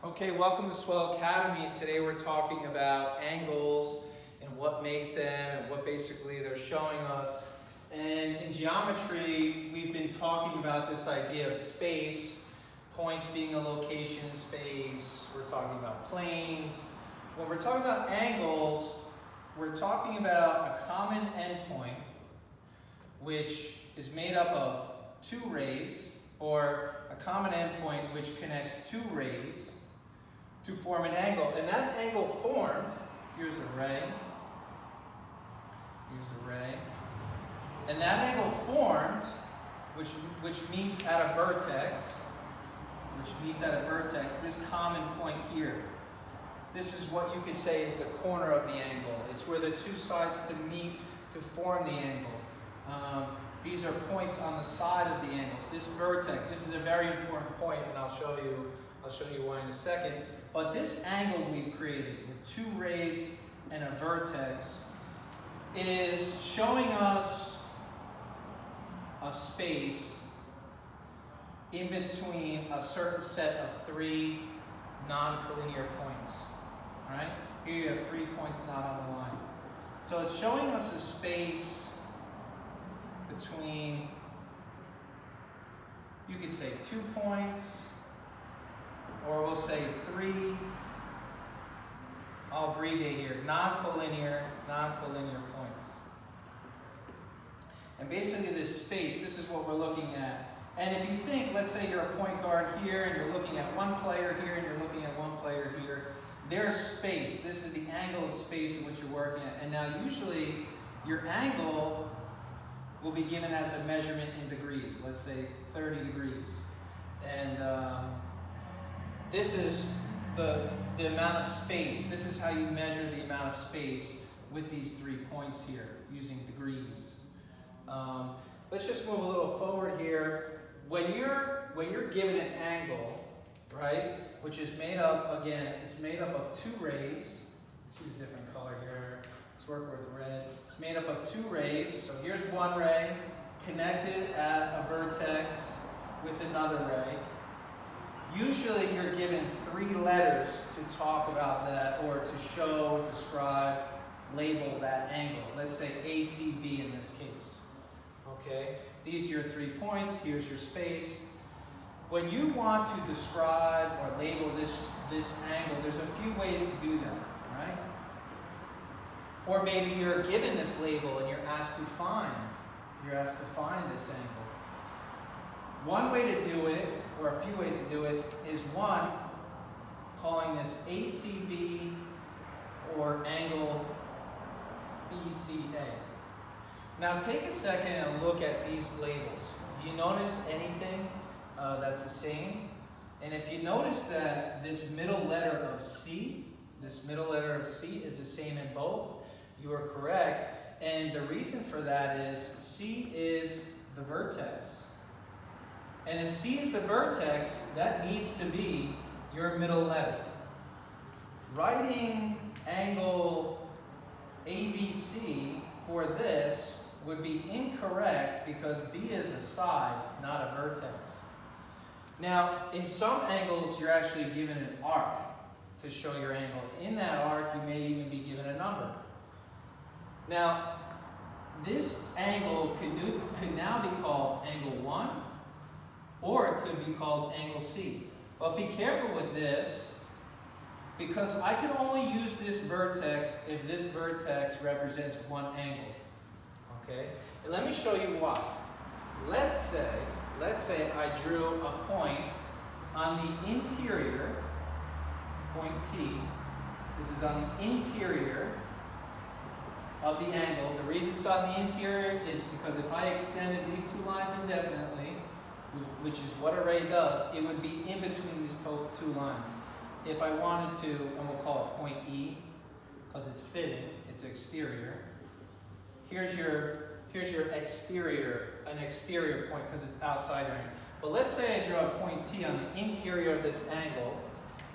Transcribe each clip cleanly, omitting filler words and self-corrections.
Okay, welcome to Swell Academy. Today we're talking about angles and what makes them and what basically they're showing us. And in geometry, we've been talking about this idea of space, points being a location in space. We're talking about planes. When we're talking about angles, we're talking about a common endpoint which is made up of two rays, or a common endpoint which connects two rays to form an angle. And that angle formed, here's a ray, and that angle formed, which meets at a vertex, this common point here. This is what you could say is the corner of the angle. It's where the two sides to meet to form the angle. These are points on the side of the angles. This vertex, this is a very important point, and I'll show you why in a second. But this angle we've created with two rays and a vertex is showing us a space in between a certain set of three non-collinear points. All right? Here you have 3 points not on the line. So it's showing us a space between, you could say 2 points, or we'll say 3, I'll abbreviate here, non-collinear points. And basically this space, this is what we're looking at. And if you think, let's say you're a point guard here, and you're looking at one player here, and you're looking at one player here, there's space. This is the angle of space in which you're working at. And now usually your angle will be given as a measurement in degrees, let's say 30 degrees. And this is the amount of space. This is how you measure the amount of space with these 3 points here, using degrees. Let's just move a little forward here. When you're given an angle, right, which is made up, again, it's made up of 2 rays. Let's use a different color here. Let's work with red. It's made up of 2 rays. So here's one ray connected at a vertex with another ray. Usually you're given 3 letters to talk about that, or to show, describe, label that angle. Let's say ACB in this case. Okay? These are your 3 points. Here's your space. When you want to describe or label this angle, there's a few ways to do that, right? Or maybe you're given this label and you're asked to find this angle. One way to do it, or a few ways to do it, is one, calling this ACB or angle BCA. Now take a second and look at these labels. Do you notice anything that's the same? And if you notice that this middle letter of C is the same in both, you are correct. And the reason for that is C is the vertex. And if C is the vertex, that needs to be your middle letter. Writing angle ABC for this would be incorrect because B is a side, not a vertex. Now, in some angles, you're actually given an arc to show your angle. In that arc, you may even be given a number. Now, this angle could now be called angle 1, or it could be called angle C. But be careful with this, because I can only use this vertex if this vertex represents one angle. Okay? And let me show you why. Let's say I drew a point on the interior, point T. This is on the interior of the angle. The reason it's on the interior is because if I extended these 2 lines indefinitely, which is what a ray does, it would be in between these 2 lines. If I wanted to, and we'll call it point E, because it's fitting, it's exterior. Here's your exterior, an exterior point, because it's outside your angle. But let's say I draw a point T on the interior of this angle,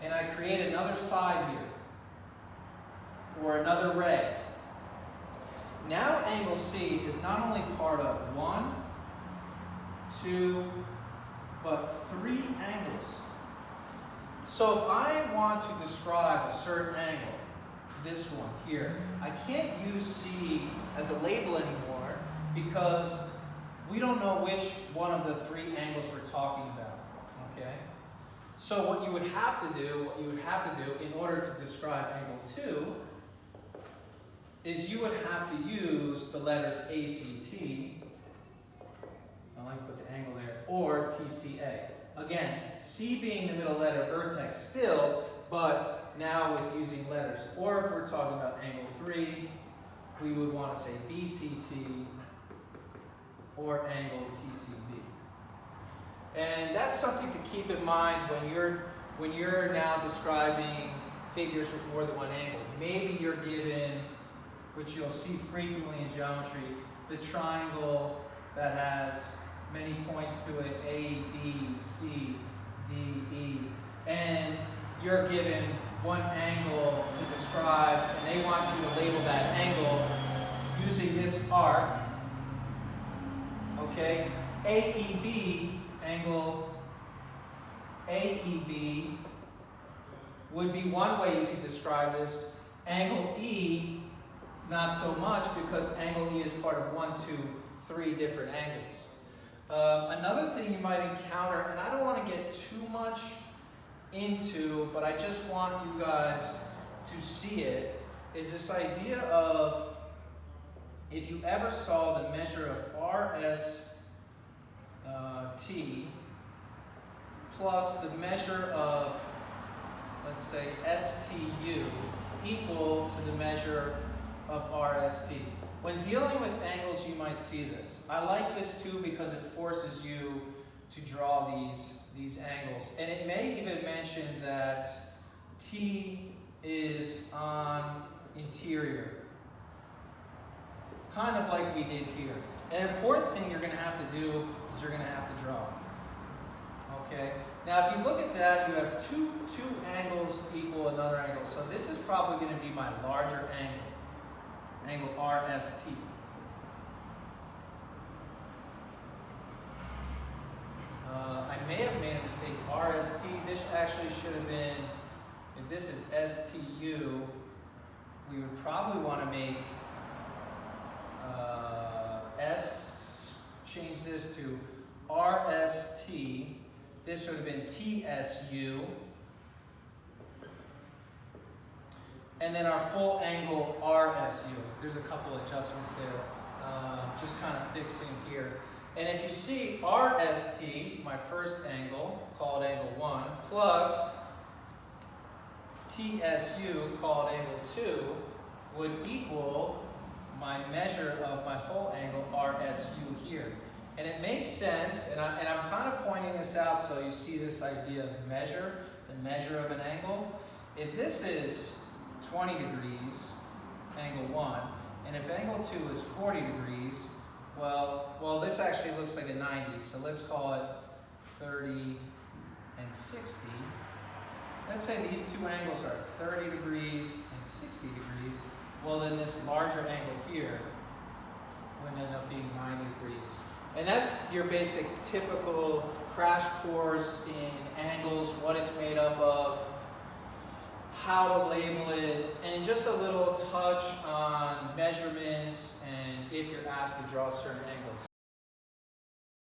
and I create another side here, or another ray. Now angle C is not only part of 1, 2, but 3 angles. So if I want to describe a certain angle, this one here, I can't use C as a label anymore because we don't know which one of the three angles we're talking about, okay? So what you would have to do in order to describe angle 2 is you would have to use the letters ACT, I like to put the angle there, or TCA. Again, C being the middle letter vertex still, but now with using letters. Or if we're talking about angle 3, we would want to say BCT or angle TCB. And that's something to keep in mind when you're now describing figures with more than one angle. Maybe you're given, which you'll see frequently in geometry, the triangle that has many points to it, A, B, C, D, E, and you're given one angle to describe, and they want you to label that angle using this arc, okay? AEB, angle AEB would be one way you could describe this. Angle E, not so much, because angle E is part of 1, 2, 3 different angles. Another thing you might encounter, and I don't want to get too much into, but I just want you guys to see it, is this idea of, if you ever saw the measure of RST plus the measure of, let's say, STU equal to the measure of RST. When dealing with angles, you might see this. I like this too because it forces you to draw these angles. And it may even mention that T is on interior, kind of like we did here. An important thing you're going to have to do is you're going to have to draw. Okay? Now if you look at that, you have two angles equal another angle. So this is probably going to be my larger angle. Angle RST. I may have made a mistake. RST, this actually should have been, if this is STU, we would probably want to make change this to RST. This would have been TSU. And then our full angle RSU. There's a couple adjustments there, just kind of fixing here. And if you see RST, my first angle, called angle 1, plus TSU, called angle 2, would equal my measure of my whole angle RSU here. And it makes sense, and I'm kind of pointing this out so you see this idea of measure, the measure of an angle. If this is 20 degrees, angle 1, and if angle 2 is 40 degrees, well, this actually looks like a 90, so let's call it 30 and 60. Let's say these two angles are 30 degrees and 60 degrees. Well, then this larger angle here would end up being 90 degrees. And that's your basic typical crash course in angles, what it's made up of, how to label it, and just a little touch on measurements and if you're asked to draw certain angles.